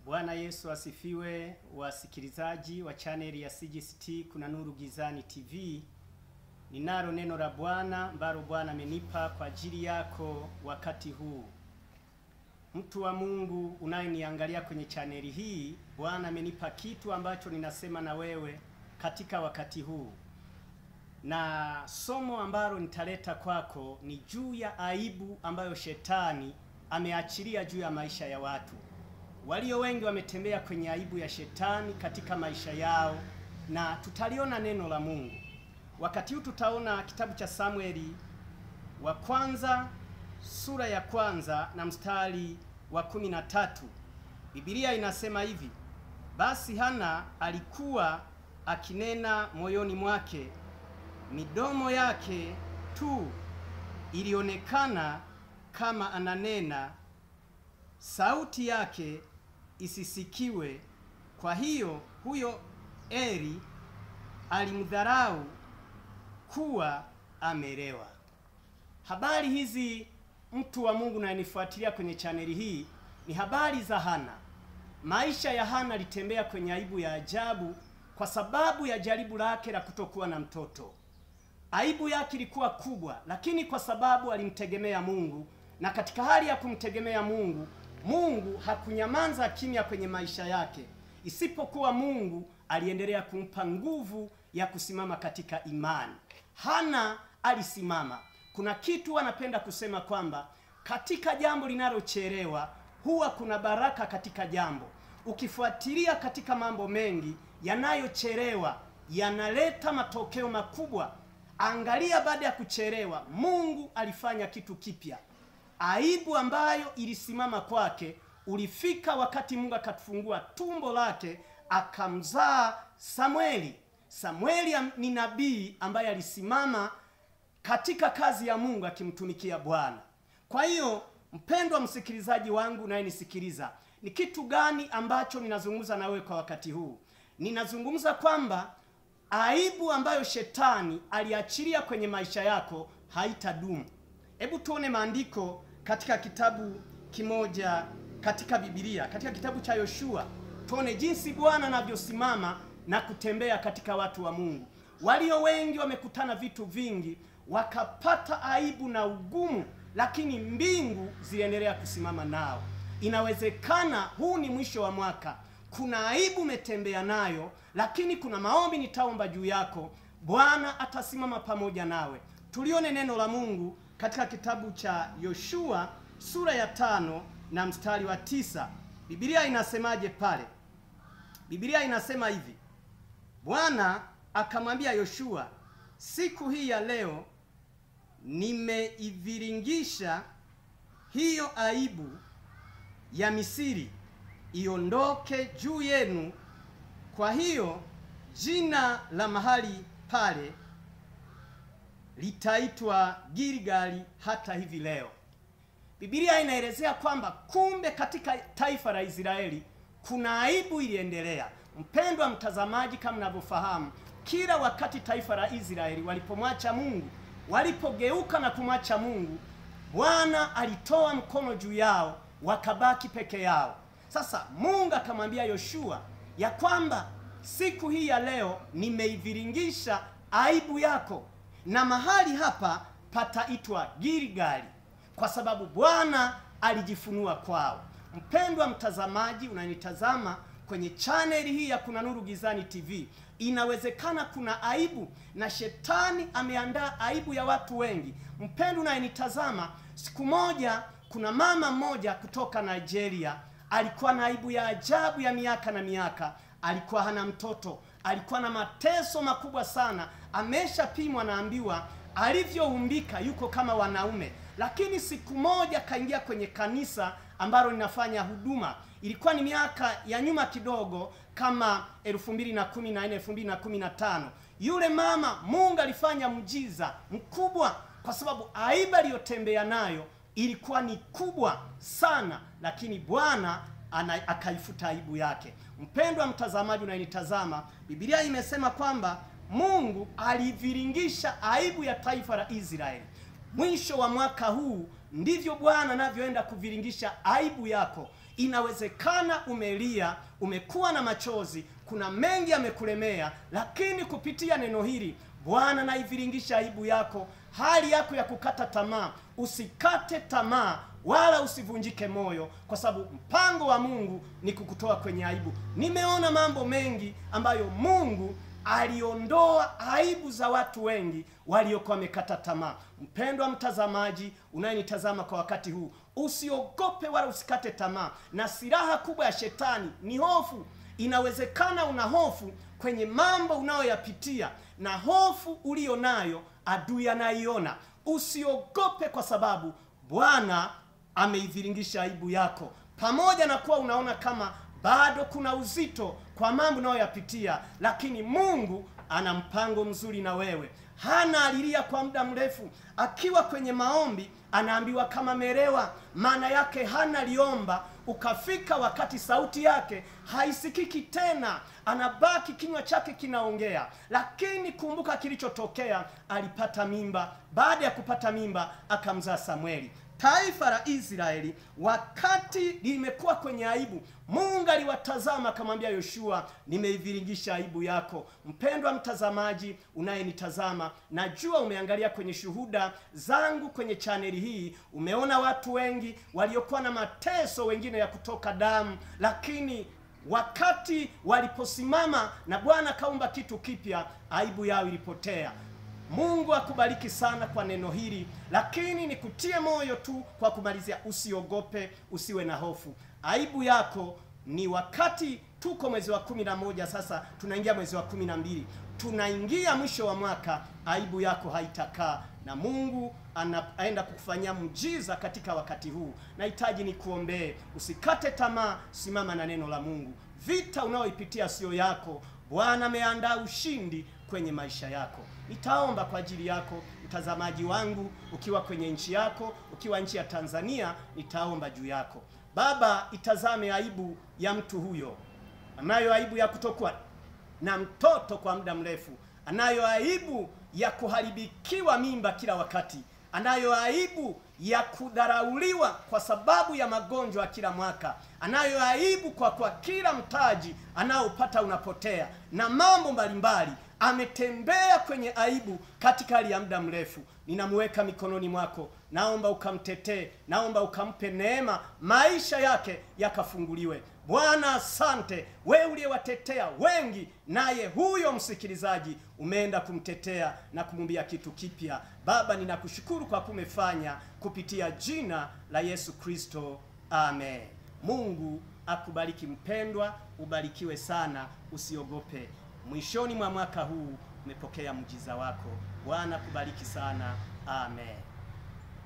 Bwana Yesu asifiwe, wasikilizaji wa chaneli ya CGCT Kuna Nuru Gizani TV. Ninalo neno la Bwana ambalo Bwana amenipa kwa ajili yako wakati huu. Mtu wa Mungu unayeniangalia kwenye chaneli hii, Bwana amenipa kitu ambacho ninasema na wewe katika wakati huu. Na somo ambalo nitaleta kwako ni juu ya aibu ambayo shetani ameachilia juu ya maisha ya watu. Walio wengi wametembea kwenye aibu ya shetani katika maisha yao, na tutaliona neno la Mungu. Wakati huu tutaona kitabu cha Samueli wa kwanza sura ya kwanza na mstari wa 13. Biblia inasema hivi: basi Hana alikuwa akinena moyoni mwake, midomo yake tu ilionekana kama ananena, sauti yake isisikiwe. Kwa hiyo huyo Eli alimdharau kuwa amelewa. Habari hizi, mtu wa Mungu na nifuatilia kwenye chaneli hii, ni habari za Hana. Maisha ya Hana litembea kwenye aibu ya ajabu kwa sababu ya jaribu lake la kutokuwa na mtoto. Aibu yake ilikuwa kubwa, lakini kwa sababu alimtegemea Mungu, na katika hali ya kumtegemea Mungu, Mungu hakunyamaza kimya kwenye maisha yake, isipokuwa Mungu aliendelea kumpa nguvu ya kusimama katika imani. Hana alisimama. Kuna kitu anapenda kusema kwamba katika jambo linalochelewa huwa kuna baraka katika jambo. Ukifuatilia katika mambo mengi yanayochelewa yanaleta matokeo makubwa. Angalia, baada ya kuchelewa Mungu alifanya kitu kipya. Aibu ambayo ilisimama kwake, ulifika wakati Mungu akatufungua tumbo lake akamzaa Samueli. Samueli ni nabii ambaye alisimama katika kazi ya Mungu akimtumikia Bwana. Kwa hiyo mpendwa msikilizaji wangu naye nisikiliza, ni kitu gani ambacho ninazungumza na wewe kwa wakati huu? Ninazungumza kwamba aibu ambayo shetani aliachilia kwenye maisha yako haitadumu. Hebu tuone maandiko katika kitabu kimoja katika Biblia, katika kitabu cha Yoshua. Tuone jinsi Bwana anavyosimama na kutembea katika watu wa Mungu. Walio wengi wamekutana vitu vingi, wakapata aibu na ugumu, lakini mbingu ziendelea kusimama nao. Inawezekana huu ni mwisho wa mwaka, kuna aibu umetembea nayo, lakini kuna maombi nitaomba juu yako, Bwana atasimama pamoja nawe. Tulione neno la Mungu katika kitabu cha Yoshua sura ya 5 na mstari wa 9. Biblia inasemaje pale? Biblia inasema hivi: Bwana akamwambia Yoshua, siku hii ya leo nimeiviringisha hiyo aibu ya Misri iondoke juu yenu. Kwa hiyo jina la mahali pale litaitwa Gilgali hata hivi leo. Biblia inaelezea kwamba kumbe katika taifa la Israeli kuna aibu iliendelea. Mpendwa mtazamaji, kama mnavyofahamu, kila wakati taifa la Israeli walipomwacha Mungu, walipogeuka na kumwacha Mungu, Bwana alitoa mkono juu yao, wakabaki peke yao. Sasa Mungu akamwambia Yoshua ya kwamba siku hii ya leo nimeiviringisha aibu yako, na mahali hapa pataitwa Gilgali, kwa sababu Bwana alijifunua kwao. Mpendwa mtazamaji unanitazama kwenye chaneli hii ya Kuna Nuru Gizani TV, inawezekana kuna aibu na shetani ameandaa aibu ya watu wengi. Mpendwa unanitazama, siku moja kuna mama mmoja kutoka Nigeria, alikuwa na aibu ya ajabu ya miaka na miaka. Alikuwa hana mtoto, alikuwa na mateso makubwa sana, ameshapimwa na ambiwa alivyoumbika yuko kama wanaume. Lakini siku moja kaingia kwenye kanisa ambalo linafanya huduma. Ilikuwa ni miaka ya nyuma kidogo, kama 2014 2015. Yule mama Mungu alifanya mjiza mkubwa, kwa sababu aibu aliyotembea nayo ilikuwa ni kubwa sana, lakini Bwana akaifuta aibu yake. Mpendwa mtazamaji unanitazama, Biblia imesema kwamba Mungu aliviringisha aibu ya taifa la Israeli. Mwisho wa mwaka huu ndivyo Bwana anavyoenda kuviringisha aibu yako. Inawezekana umelia, umekuwa na machozi, kuna mengi yamekulemea, lakini kupitia neno hili Bwana naiviringisha aibu yako, hali yako ya kukata tamaa. Usikate tamaa wala usivunjike moyo, kwa sababu mpango wa Mungu ni kukutoa kwenye aibu. Nimeona mambo mengi ambayo Mungu aliondoa aibu za watu wengi waliokuwa wamekata tamaa. Mpendwa mtazamaji unayenitazama kwa wakati huu, usiogope wala usikate tamaa. Na silaha kubwa ya shetani ni hofu. Inawezekana una hofu kwenye mambo unayoyapitia, na hofu ulio nayo adui anaiona. Usiogope, kwa sababu Bwana ameiviringisha aibu yako. Pamoja na kuwa unaona kama bado kuna uzito kwa mambo unayoyapitia, lakini Mungu ana mpango mzuri na wewe. Hana alilia kwa muda mrefu akiwa kwenye maombi, anaambiwa kama melewa. Maana yake Hana aliomba, ukafika wakati sauti yake haisikiki tena, anabaki kinywa chake kinaongea. Lakini kumbuka kilichotokea, alipata mimba. Baada ya kupata mimba akamzaa Samueli. Taifa la Israeli wakati limekuwa kwenye aibu, Mungu aliwatazama akamwambia Yoshua, nimeiviringisha aibu yako. Mpendwa mtazamaji unayenitazama, najua umeangalia kwenye shuhuda zangu kwenye chaneli hii, umeona watu wengi waliokuwa na mateso, wengine ya kutoka damu, lakini wakati waliposimama na Bwana kaumba kitu kipya, aibu yao ilipotea. Mungu akubariki sana kwa neno hili, lakini nikutie moyo tu kwa kumalizia, usiogope, usiwe na hofu. Aibu yako ni wakati tuko mwezi wa 11, sasa tunaingia mwezi wa 12, tunaingia mwisho wa mwaka. Aibu yako haitakaa, na Mungu anaenda kukufanyia muujiza katika wakati huu. Nahitaji nikuombee, usikate tamaa, simama na neno la Mungu. Vita unayoipitia sio yako, Bwana ameandaa ushindi kwenye maisha yako. Nitaomba kwa ajili yako mtazamaji wangu, ukiwa kwenye nchi yako, ukiwa nchi ya Tanzania, nitaomba juu yako. Baba, itazame aibu ya mtu huyo. Anayo aibu ya kutokuwa na mtoto kwa muda mrefu, anayo aibu ya kuharibikiwa mimba kila wakati, anayo aibu ya kudharauliwa kwa sababu ya magonjwa kila mwaka, anayo aibu kwa kila mtaji anaopata unapotea, na mambo mbalimbali. Ametembea kwenye aibu katika hali ya muda mrefu. Ninamweka mikononi mwako, naomba ukamtetee, naomba ukampe neema, maisha yake yakafunguliwe. Bwana asante, wewe uliyewatetea wengi, naye huyo msikilizaji umeenda kumtetea na kumwambia kitu kipya. Baba, ninakushukuru kwa kumefanya kupitia jina la Yesu Kristo, amen. Mungu akubariki mpendwa, ubarikiwe sana, usiogope. Mwishoni mwa mwaka huu umepokea muujiza wako. Bwana kubariki sana, amen.